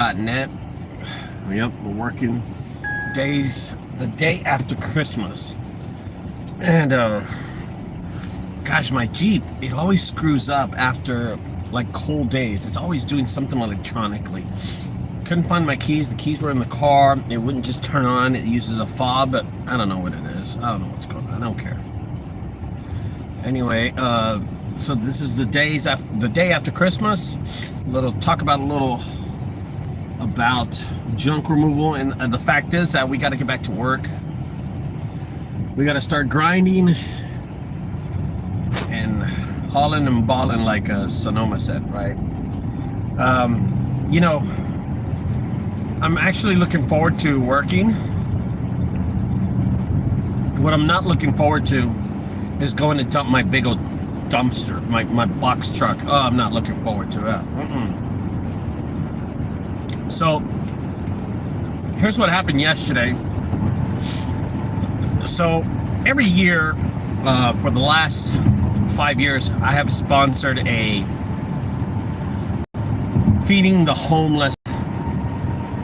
net. Yep, we're working the day after Christmas. And gosh, my Jeep, it always screws up after like cold days. It's always doing something electronically. Couldn't find my keys. The keys were in the car. It wouldn't just turn on. It uses a fob, but I don't know what it is. I don't know what's going on. I don't care. Anyway, so this is the day after Christmas. Talk about junk removal, and the fact is that we got to get back to work. We got to start grinding and hauling and balling, like Sonoma said, right? I'm actually looking forward to working. What I'm not looking forward to is going to dump my big old dumpster, my box truck. Oh, I'm not looking forward to that. So here's what happened yesterday. So every year for the last 5 years, I have sponsored a feeding the homeless.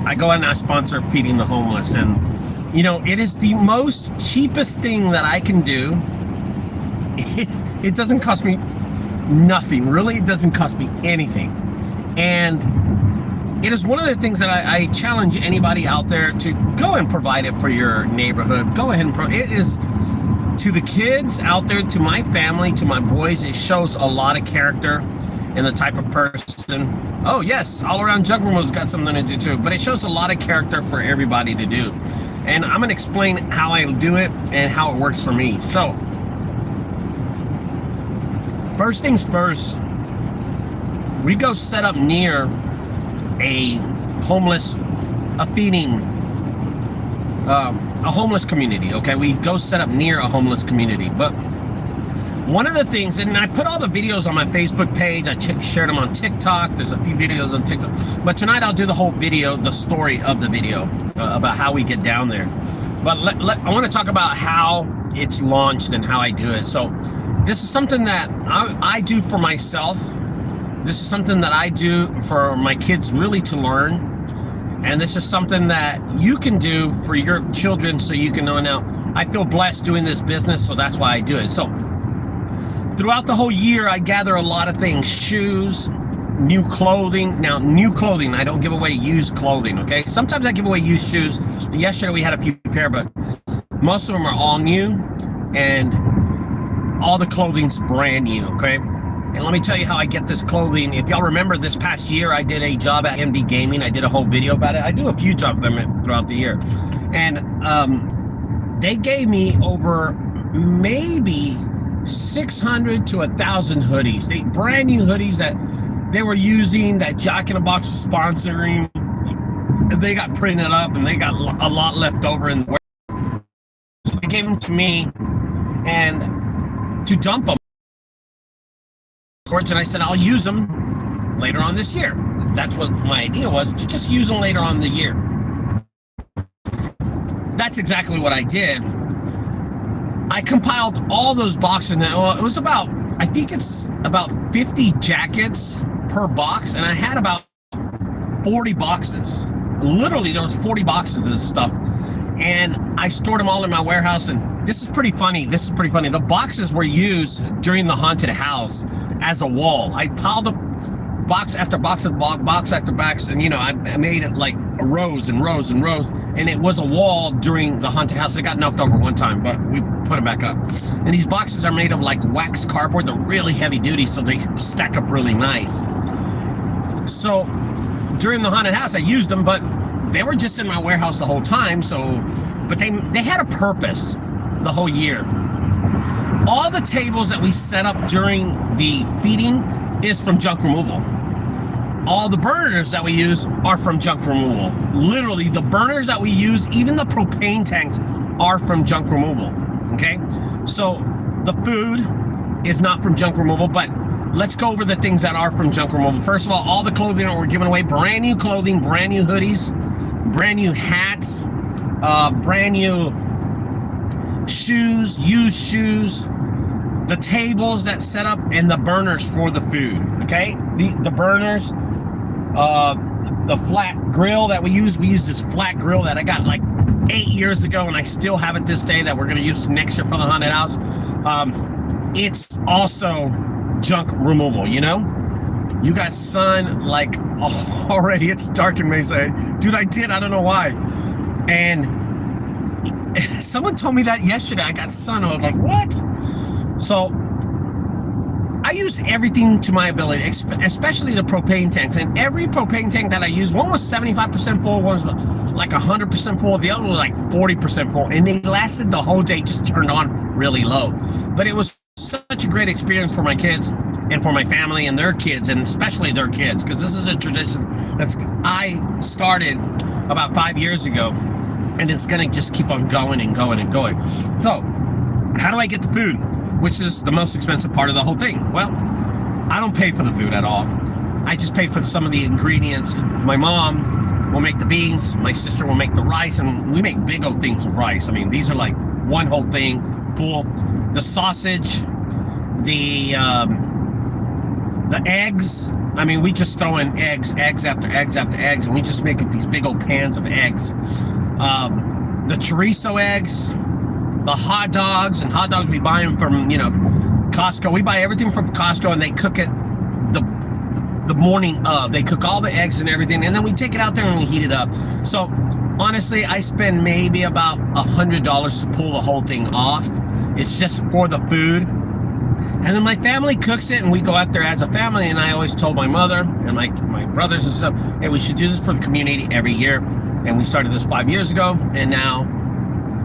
I go out and I sponsor feeding the homeless, and it is the most cheapest thing that I can do. It doesn't cost me nothing, really. It doesn't cost me anything, and it is one of the things that I challenge anybody out there to go and provide it for your neighborhood. Go ahead and it is, to the kids out there, to my family, to my boys, it shows a lot of character and the type of person. Oh yes, all around junk removal's got something to do too, but it shows a lot of character for everybody to do. And I'm going to explain how I do it and how it works for me. So first things first, we go set up near a homeless community. Okay, we go set up near a homeless community. But one of the things, and I put all the videos on my Facebook page, I shared them on TikTok. There's a few videos on TikTok, but tonight I'll do the whole video, the story of the video, about how we get down there. But I want to talk about how it's launched and how I do it. So this is something that I do for myself. This is something that I do for my kids really to learn. And this is something that you can do for your children, so you can know. Now, I feel blessed doing this business, so that's why I do it. So throughout the whole year, I gather a lot of things: shoes, new clothing. Now, new clothing, I don't give away used clothing, okay? Sometimes I give away used shoes. Yesterday we had a few pair, but most of them are all new, and all the clothing's brand new, okay? And let me tell you how I get this clothing. If y'all remember, this past year, I did a job at MD Gaming. I did a whole video about it. I do a few jobs of them throughout the year. And they gave me over maybe 600 to 1,000 hoodies. They brand new hoodies that they were using, that Jack in the Box was sponsoring. They got printed up, and they got a lot left over in the warehouse. So they gave them to me and to dump them. And I said, I'll use them later on this year. That's what my idea was, to just use them later on the year. That's exactly what I did. I compiled all those boxes. Now, it was about, I think it's about 50 jackets per box, and I had about 40 boxes. Literally, there was 40 boxes of this stuff. And I stored them all in my warehouse, and this is pretty funny. The boxes were used during the haunted house as a wall. I piled up box after box after box, and I made it like rows and rows and rows, and it was a wall during the haunted house. It got knocked over one time, but we put it back up. And these boxes are made of like wax cardboard. They're really heavy duty, so they stack up really nice. So during the haunted house, I used them, but they were just in my warehouse the whole time. But they had a purpose the whole year. All the tables that we set up during the feeding is from junk removal. All the burners that we use are from junk removal. Literally, the burners that we use, even the propane tanks, are from junk removal. Okay? So the food is not from junk removal, but let's go over the things that are from junk removal. First of all the clothing that we're giving away: brand new clothing, brand new hoodies, brand new hats, brand new shoes, used shoes, the tables that set up, and the burners for the food. Okay, the burners, the flat grill that we use this flat grill that I got like 8 years ago, and I still have it this day, that we're going to use next year for the haunted house. It's also junk removal, you know? You got sun like already. It's dark in Mesa. Dude, I don't know why. And someone told me that yesterday. I got sun. I was like, what? So I use everything to my ability, especially the propane tanks. And every propane tank that I use, one was 75% full, one was like 100% full, the other was like 40% full. And they lasted the whole day, just turned on really low. But it was such a great experience for my kids and for my family and their kids, and especially their kids, because this is a tradition I started about 5 years ago, and it's going to just keep on going and going and going. So how do I get the food, which is the most expensive part of the whole thing? Well, I don't pay for the food at all. I just pay for some of the ingredients. My mom will make the beans, my sister will make the rice, and we make big old things of rice. I mean, these are like one whole thing full. The sausage, the eggs. I mean, we just throw in eggs after eggs after eggs, and we just make these big old pans of eggs. The chorizo eggs, the hot dogs, and hot dogs we buy them from, you know, Costco. We buy everything from Costco, and they cook it the morning of. They cook all the eggs and everything, and then we take it out there and we heat it up. So honestly, I spend maybe about $100 to pull the whole thing off. It's just for the food. And then my family cooks it, and we go out there as a family. And I always told my mother and my brothers and stuff, hey, we should do this for the community every year. And we started this 5 years ago, and now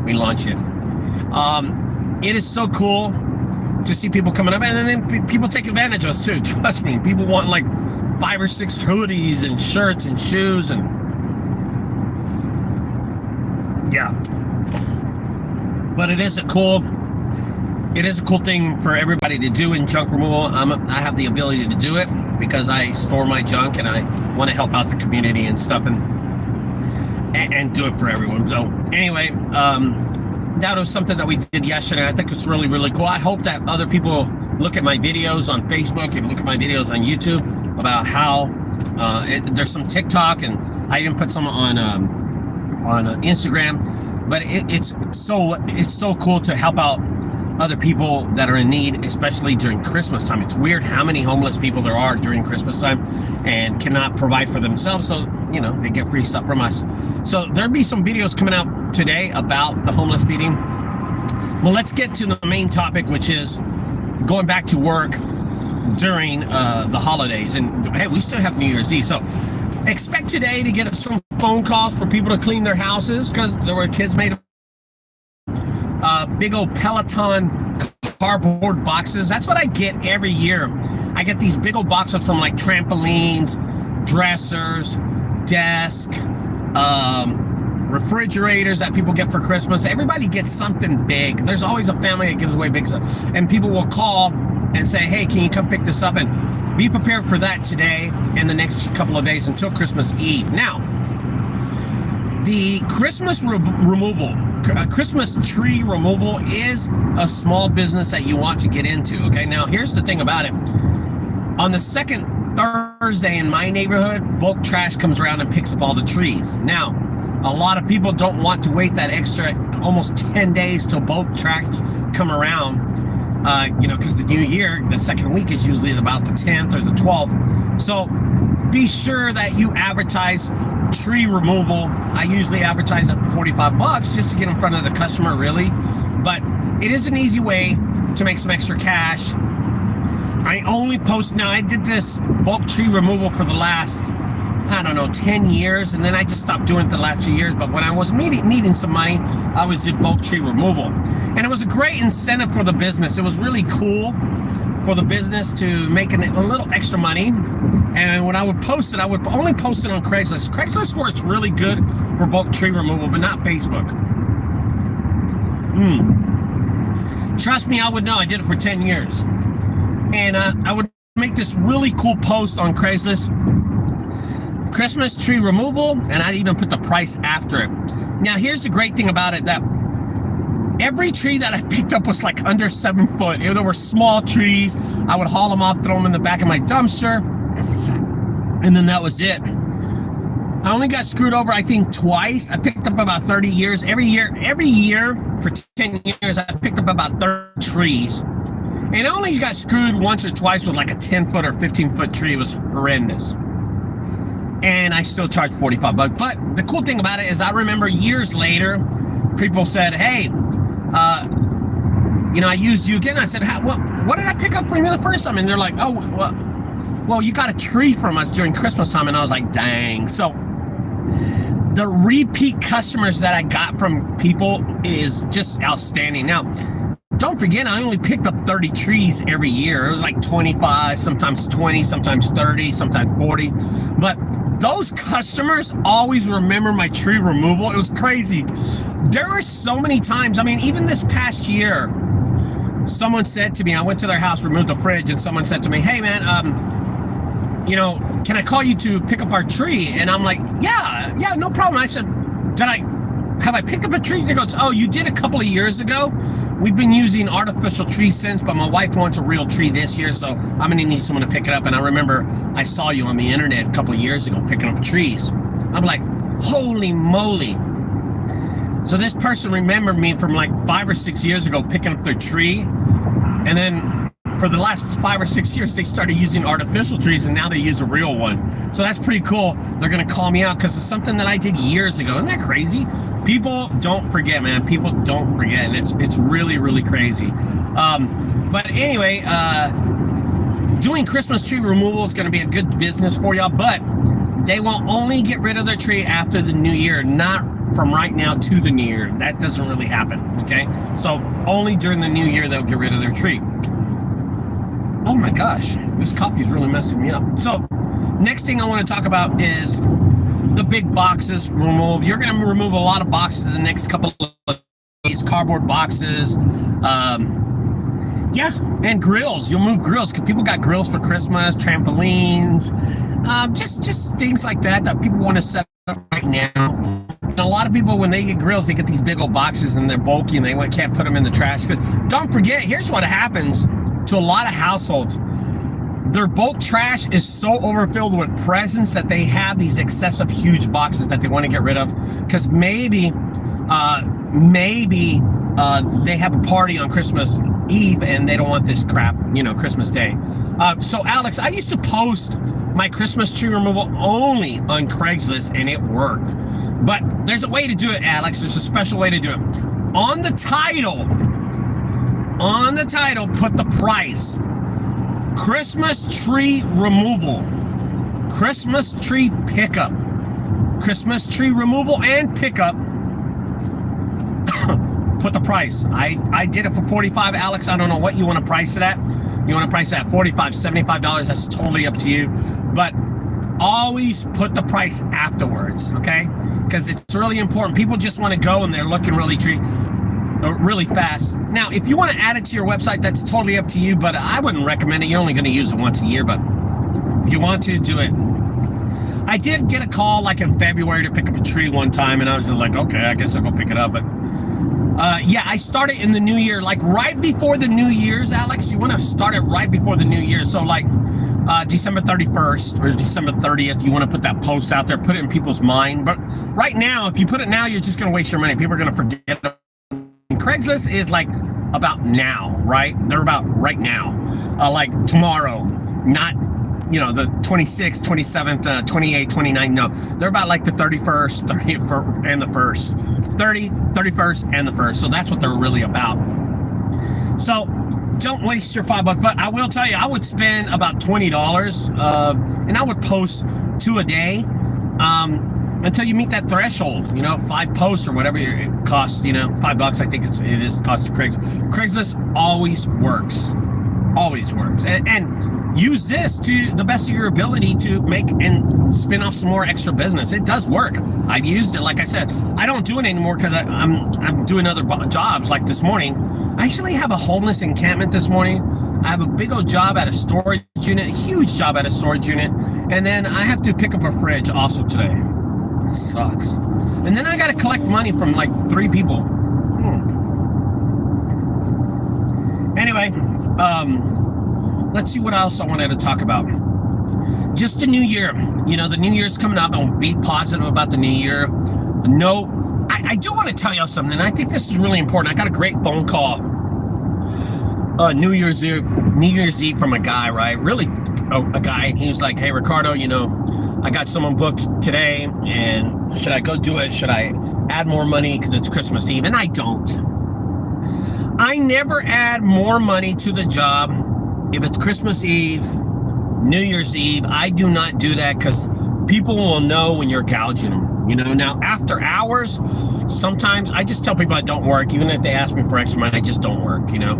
we launch it. It is so cool to see people coming up, and then people take advantage of us too. Trust me, people want like 5 or 6 hoodies and shirts and shoes, and yeah. But it is a cool thing for everybody to do in junk removal. I have the ability to do it because I store my junk, and I want to help out the community and stuff, and do it for everyone. So anyway, that was something that we did yesterday. I think it's really, really cool. I hope that other people look at my videos on Facebook and look at my videos on YouTube about how there's some TikTok, and I even put some on Instagram. But it's so cool to help out other people that are in need, especially during Christmas time. It's weird how many homeless people there are during Christmas time and cannot provide for themselves. So, you know, they get free stuff from us. So there'll be some videos coming out today about the homeless feeding. Well, let's get to the main topic, which is going back to work during the holidays. And hey, we still have New Year's Eve. So expect today to get some phone calls for people to clean their houses, because there were kids made big old Peloton cardboard boxes. That's what I get every year. I get these big old boxes from like trampolines, dressers, desk, refrigerators that people get for Christmas. Everybody gets something big. There's always a family that gives away big stuff, and people will call and say, hey, can you come pick this up? And be prepared for that today and the next couple of days until Christmas Eve. Now, the Christmas Christmas tree removal is a small business that you want to get into. Okay, now here's the thing about it. On the second Thursday in my neighborhood, bulk trash comes around and picks up all the trees. Now, a lot of people don't want to wait that extra almost 10 days till bulk trash come around. Because the new year, the second week is usually about the 10th or the 12th. So be sure that you advertise tree removal. I usually advertise at $45 just to get in front of the customer, really. But it is an easy way to make some extra cash. I only post now. I did this bulk tree removal for the last, 10 years, and then I just stopped doing it the last 2 years. But when I was needing some money, I always did bulk tree removal, and it was a great incentive for the business. It was really cool for the business to make a little extra money. And when I would post it, I would only post it on Craigslist. Craigslist works really good for bulk tree removal, but not Facebook. Trust me, I would know. I did it for 10 years. And I would make this really cool post on Craigslist, Christmas tree removal, and I'd even put the price after it. Now, here's the great thing about it, that every tree that I picked up was like under 7 foot. There were small trees. I would haul them off, throw them in the back of my dumpster, and then that was it. I only got screwed over, I think, twice. I picked up about 30 years. Every year for 10 years, I picked up about 30 trees. And I only got screwed once or twice with like a 10-foot or 15-foot tree. It was horrendous. And I still charged $45. But the cool thing about it is I remember years later, people said, hey, I used you again. I said, what did I pick up from you the first time? And they're like, oh, well, you got a tree from us during Christmas time. And I was like, dang. So the repeat customers that I got from people is just outstanding. Now, don't forget, I only picked up 30 trees every year. It was like 25, sometimes 20, sometimes 30, sometimes 40. But those customers always remember my tree removal. It was crazy. There were so many times. I mean, even this past year, someone said to me, I went to their house, removed the fridge, and someone said to me, hey, man, can I call you to pick up our tree? And I'm like, yeah, no problem. I said, have I picked up a tree? They goes, oh, you did a couple of years ago. We've been using artificial trees since, but my wife wants a real tree this year, so I'm gonna need someone to pick it up. And I remember I saw you on the internet a couple of years ago picking up trees. I'm like, holy moly. So this person remembered me from like 5 or 6 years ago picking up their tree. And then for the last 5 or 6 years, they started using artificial trees, and now they use a real one. So that's pretty cool. They're gonna call me out because it's something that I did years ago. Isn't that crazy? People don't forget, man. People don't forget, and it's really, really crazy. But anyway, doing Christmas tree removal is gonna be a good business for y'all, but they will only get rid of their tree after the new year, not from right now to the new year. That doesn't really happen, okay? So only during the new year they'll get rid of their tree. Oh my gosh, this coffee is really messing me up. So next thing I want to talk about is the big boxes remove. You're going to remove a lot of boxes in the next couple of days, cardboard boxes, and grills. You'll move grills because people got grills for Christmas, trampolines, just things like that people want to set up right now. And a lot of people, when they get grills, they get these big old boxes and they're bulky and they can't put them in the trash. Because don't forget, here's what happens to a lot of households. Their bulk trash is so overfilled with presents that they have these excessive huge boxes that they want to get rid of because maybe they have a party on Christmas Eve and they don't want this crap, Christmas Day. So Alex, I used to post my Christmas tree removal only on Craigslist and it worked. But there's a way to do it, Alex. There's a special way to do it. On the title, put the price. Christmas tree removal. Christmas tree pickup. Christmas tree removal and pickup. Put the price. I did it for $45, Alex. I don't know what you want to price it at. You want to price it at $45, $75. That's totally up to you. But always put the price afterwards, okay? Because it's really important. People just want to go and they're looking really fast. Now, if you want to add it to your website, that's totally up to you, but I wouldn't recommend it. You're only going to use it once a year, but if you want to, do it. I did get a call like in February to pick up a tree one time, and I was just like, okay, I guess I'll go pick it up. But I started in the new year, like right before the New Year's, Alex. You want to start it right before the New Year. So like December 31st or December 30th, you want to put that post out there, put it in people's mind. But right now, if you put it now, you're just going to waste your money. People are going to forget. Craigslist is like about now, right? They're about right now, like tomorrow, not, the 26th, 27th, 28th, 29th. No, they're about like the 31st, 30th, and the 1st. 31st, and the 1st. So that's what they're really about. So don't waste your $5. But I will tell you, I would spend about $20, and I would post 2 a day. Until you meet that threshold, 5 posts or whatever it costs, $5, I think it is cost to Craigslist. Craigslist always works, and use this to the best of your ability to make and spin off some more extra business. It does work. I've used it. Like I said, I don't do it anymore because I'm doing other jobs. Like this morning, I actually have a homeless encampment this morning. I have a big old job at a storage unit, a huge job at a storage unit, and then I have to pick up a fridge also today. Sucks. And then I got to collect money from like 3 people. Anyway, let's see what else I wanted to talk about. just the new year. You know, the new year's coming up. I'll be positive about the new year. No, I do want to tell you something. I think this is really important. I got a great phone call New Year's Eve from a guy, right? Really a guy. And he was like, hey, Ricardo, you know, I got someone booked today, and should I go do it? Should I add more money because it's Christmas Eve? And I don't. I never add more money to the job if it's Christmas Eve, New Year's Eve. I do not do that because people will know when you're gouging them. You know, now after hours, sometimes I just tell people I don't work. Even if they ask me for extra money, I just don't work, you know.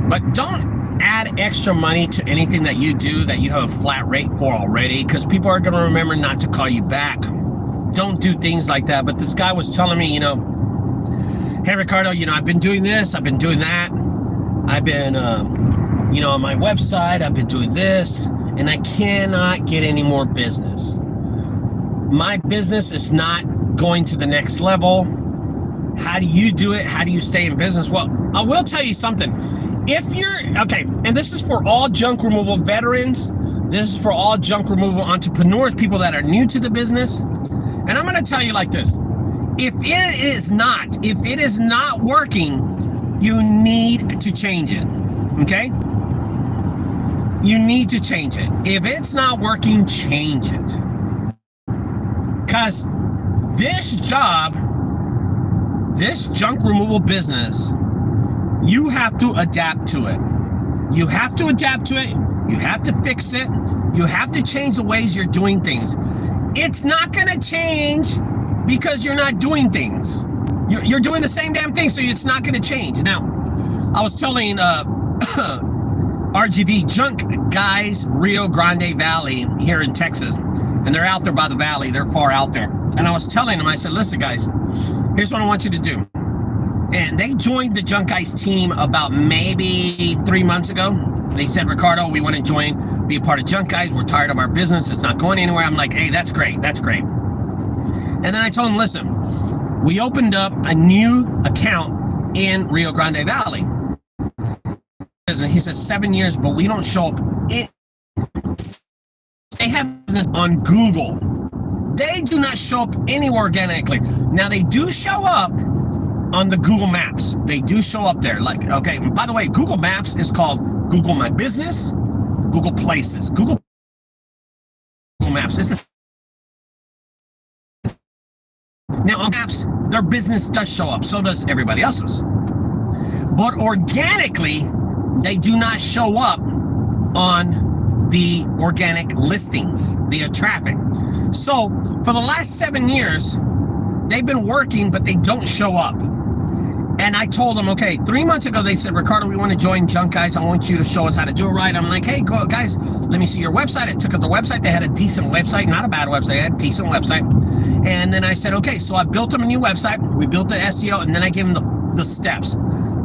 But don't add extra money to anything that you do that you have a flat rate for already, because people are going to remember not to call you back. Don't do things like that. But this guy was telling me, you know, hey, Ricardo, you know, I've been doing this, I've been doing that. I've been, you know, on my website, I've been doing this, and I cannot get any more business. My business is not going to the next level. How do you do it? How do you stay in business? Well, I will tell you something. If you're, okay, and this is for all junk removal veterans, this is for all junk removal entrepreneurs, people that are new to the business. And I'm going to tell you like this. If it is not working, you need to change it, okay? You need to change it. If it's not working, change it. Because this job, this junk removal business, you have to adapt to it. You have to adapt to it. You have to fix it. You have to change the ways you're doing things. It's not going to change because you're not doing things. You're doing the same damn thing, so it's not going to change. Now, I was telling RGV Junk Guys, Rio Grande Valley here in Texas, and they're out there by the valley. They're far out there. And I was telling them, I said, listen, guys, here's what I want you to do. And they joined the Junk Guys team about maybe 3 months ago. They said, Ricardo, we want to join, be a part of Junk Guys. We're tired of our business. It's not going anywhere. I'm like, hey, that's great. That's great. And then I told them, listen, we opened up a new account in Rio Grande Valley. And he says 7 years, but we don't show up. They have business on Google. They do not show up anywhere organically. Now they do show up on the Google Maps. They do show up there. Like, okay, by the way, Google Maps is called Google My Business, Google Places, Google Maps. This is now on Maps, their business does show up. So does everybody else's. But organically, they do not show up on the organic listings, the traffic. So for the last 7 years, they've been working, but they don't show up. And I told them, okay, 3 months ago, they said, Ricardo, we want to join Junk Guys. I want you to show us how to do it right. I'm like, hey, go, guys, let me see your website. I took up the website. They had a decent website, not a bad website. They had a decent website. And then I said, okay, so I built them a new website. We built the SEO, and then I gave them the steps.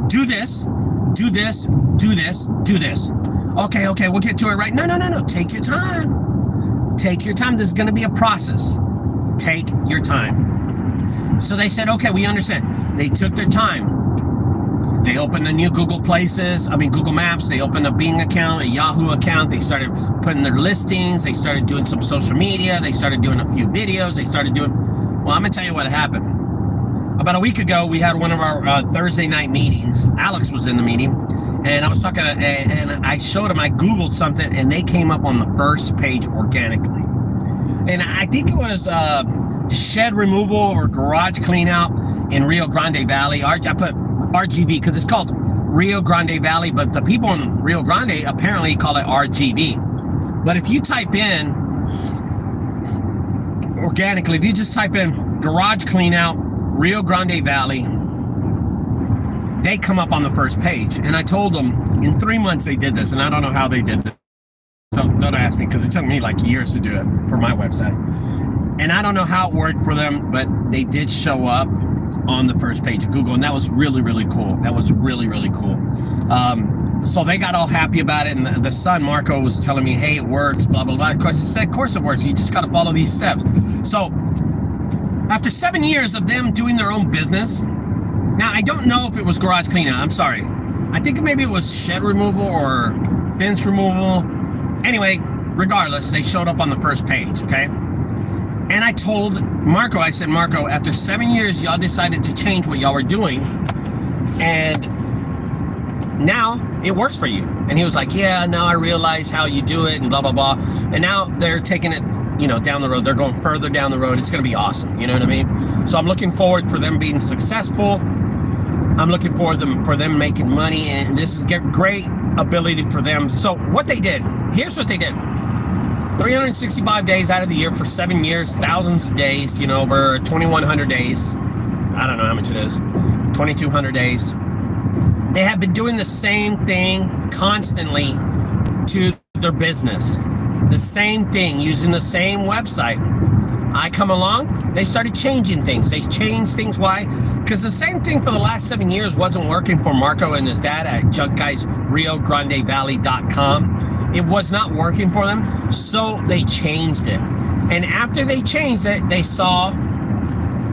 Do this, do this, do this, do this. Okay, we'll get to it right. No. Take your time. Take your time. This is going to be a process. Take your time. So they said, okay, we understand. They took their time. They opened a new Google Maps. They opened a Bing account, a Yahoo account. They started putting their listings. They started doing some social media. They started doing a few videos. They started doing, well, I'm going to tell you what happened. About a week ago, we had one of our Thursday night meetings. Alex was in the meeting, and I was talking, and I showed him, I Googled something, and they came up on the first page organically. And I think it was shed removal or garage clean out in Rio Grande Valley. I put RGV because it's called Rio Grande Valley, but the people in Rio Grande apparently call it RGV. But if you type in organically, if you just type in garage clean out Rio Grande Valley, they come up on the first page. And I told them in 3 months they did this, and I don't know how they did this. So don't ask me, because it took me like years to do it for my website. And I don't know how it worked for them, but they did show up on the first page of Google, and that was really, really cool. That was really, really cool. So they got all happy about it, and the son, Marco, was telling me, hey, it works, blah, blah, blah. Of course, I said, of course it works. You just got to follow these steps. So after 7 years of them doing their own business, now I don't know if it was garage clean out. I'm sorry. I think maybe it was shed removal or fence removal. Anyway, regardless, they showed up on the first page, okay? And I told Marco, I said, Marco, after 7 years, y'all decided to change what y'all were doing, and now it works for you. And he was like, yeah, now I realize how you do it and blah, blah, blah. And now they're taking it, you know, down the road. They're going further down the road. It's going to be awesome. You know what I mean? So I'm looking forward for them being successful. I'm looking for them making money, and this is great ability for them. So what they did, here's what they did. 365 days out of the year for 7 years, thousands of days, you know, over 2,100 days. I don't know how much it is. 2,200 days. They have been doing the same thing constantly to their business. The same thing, using the same website. I come along, they started changing things. They changed things. Why? Because the same thing for the last 7 years wasn't working for Marco and his dad at JunkGuysRioGrandeValley.com. It was not working for them, so they changed it. And after they changed it, they saw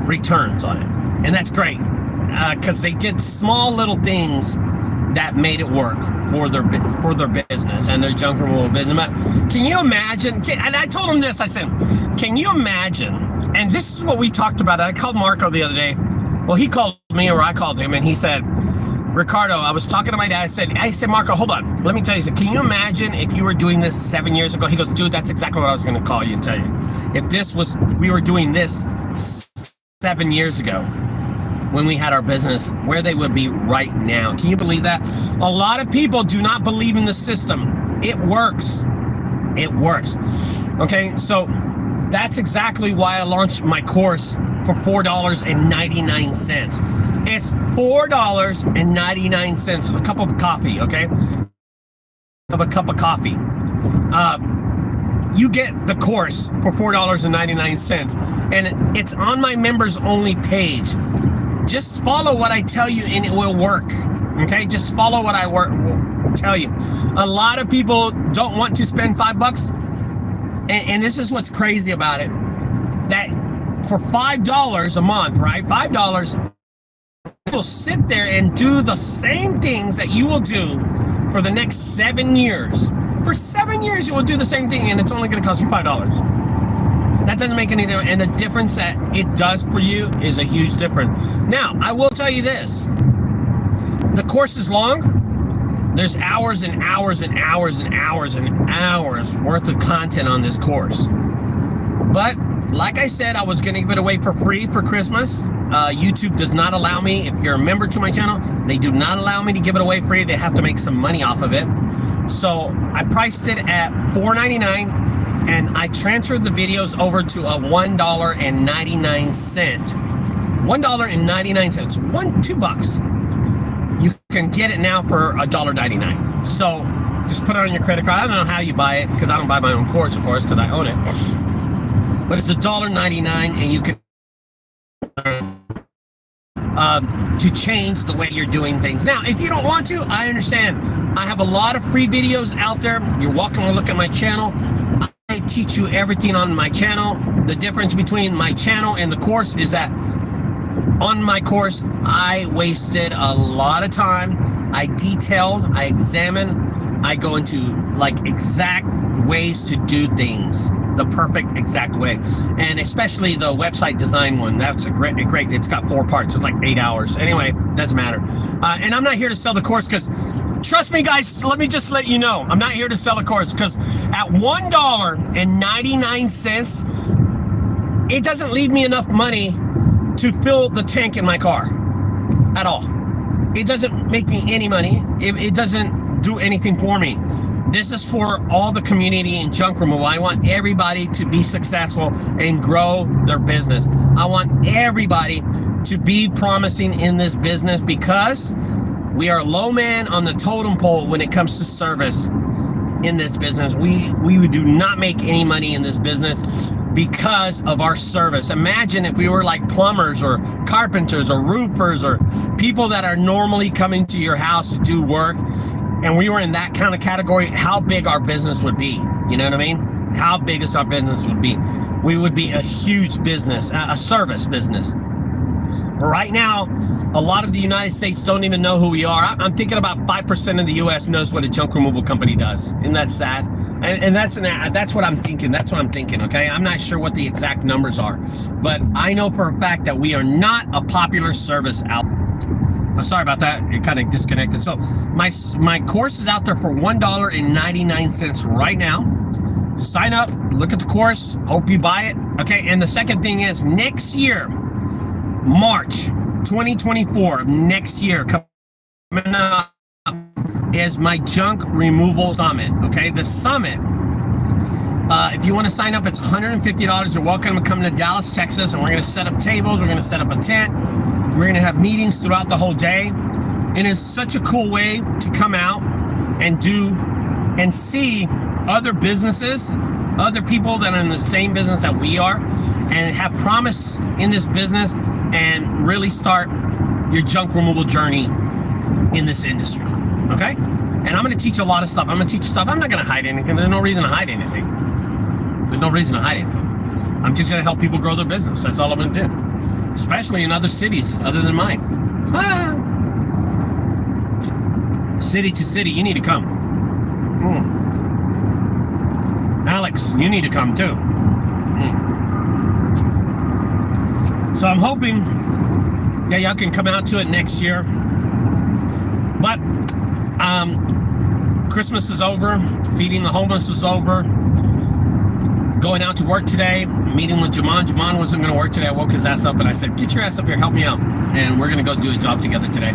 returns on it. And that's great, because they did small little things that made it work for their business and their junk removal business. But can you imagine? And I told him this. I said, "Can you imagine?" And this is what we talked about. I called Marco the other day. Well, he called me, or I called him, and he said, "Ricardo, I was talking to my dad. I said, Marco, hold on. Let me tell you something. Can you imagine if you were doing this 7 years ago?" He goes, "Dude, that's exactly what I was going to call you and tell you. If we were doing this 7 years ago, when we had our business, where they would be right now." Can you believe that? A lot of people do not believe in the system. It works. It works. Okay, so that's exactly why I launched my course for $4.99. It's $4.99 with a cup of coffee, okay? Of a cup of coffee. You get the course for $4.99, and it's on my members only page. Just follow what I tell you and it will work. Okay, just follow what I tell you. A lot of people don't want to spend $5, and this is what's crazy about it. That for $5 a month, right? $5, will sit there and do the same things that you will do for the next 7 years. For 7 years, you will do the same thing, and it's only going to cost you $5. That doesn't make any difference, and the difference that it does for you is a huge difference. Now, I will tell you this. The course is long. There's hours and hours and hours and hours and hours worth of content on this course. But like I said, I was going to give it away for free for Christmas. YouTube does not allow me, if you're a member to my channel, they do not allow me to give it away free. They have to make some money off of it. So I priced it at $4.99. And I transferred the videos over to a $1.99. $1.99. $2. You can get it now for $1.99. So just put it on your credit card. I don't know how you buy it, because I don't buy my own course, of course, because I own it. But it's $1.99, and you can to change the way you're doing things. Now, if you don't want to, I understand. I have a lot of free videos out there. You're welcome to look at my channel. I teach you everything on my channel. The difference between my channel and the course is that on my course, I wasted a lot of time. I detailed, I examine, I go into like exact ways to do things, the perfect exact way. And especially the website design one, that's a great, it's got 4 parts. It's like 8 hours. Anyway, doesn't matter. And I'm not here to sell the course, because trust me, guys, let me just let you know, I'm not here to sell a course, because at $1.99, it doesn't leave me enough money to fill the tank in my car at all. It doesn't make me any money. It doesn't do anything for me. This is for all the community in junk removal. I want everybody to be successful and grow their business. I want everybody to be promising in this business, because we are low man on the totem pole when it comes to service in this business. We do not make any money in this business because of our service. Imagine if we were like plumbers or carpenters or roofers or people that are normally coming to your house to do work, and we were in that kind of category, how big our business would be. You know what I mean? How big is our business would be? We would be a huge business, a service business. Right now, a lot of the United States don't even know who we are. I'm thinking about 5% of the U.S. knows what a junk removal company does. Isn't that sad? And that's what I'm thinking. That's what I'm thinking, okay? I'm not sure what the exact numbers are, but I know for a fact that we are not a popular service out. Sorry about that. It kind of disconnected. So my course is out there for $1.99 right now. Sign up, look at the course, hope you buy it. Okay, and the second thing is next year, March 2024, next year, coming up, is my junk removal summit. Okay, the summit, if you want to sign up, it's $150. You're welcome to come to Dallas, Texas, and we're going to set up tables, we're going to set up a tent, we're going to have meetings throughout the whole day. And it's such a cool way to come out and do and see other businesses, other people that are in the same business that we are, and have promise in this business, and really start your junk removal journey in this industry, okay? And I'm gonna teach a lot of stuff. I'm gonna teach stuff. I'm not gonna hide anything. There's no reason to hide anything. There's no reason to hide anything. I'm just gonna help people grow their business. That's all I'm gonna do. Especially in other cities other than mine. City to city, you need to come. Alex, you need to come too. So I'm hoping, yeah, y'all can come out to it next year. But Christmas is over, feeding the homeless is over. Going out to work today, meeting with Jamon. Jamon wasn't going to work today. I woke his ass up and I said, get your ass up here, help me out. And we're going to go do a job together today.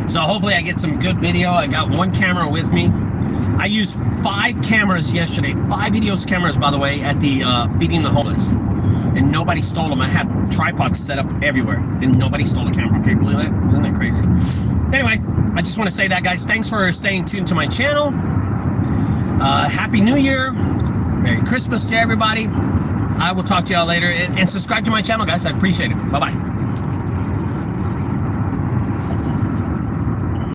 So hopefully I get some good video. I got one camera with me. I used 5 cameras yesterday, 5 videos cameras, by the way, at the feeding the homeless. And nobody stole them. I had tripods set up everywhere and nobody stole a camera. Can you believe that? Isn't that crazy? Anyway, I just want to say that, guys. Thanks for staying tuned to my channel. Happy New Year. Merry Christmas to everybody. I will talk to y'all later. And subscribe to my channel, guys. I appreciate it. Bye-bye.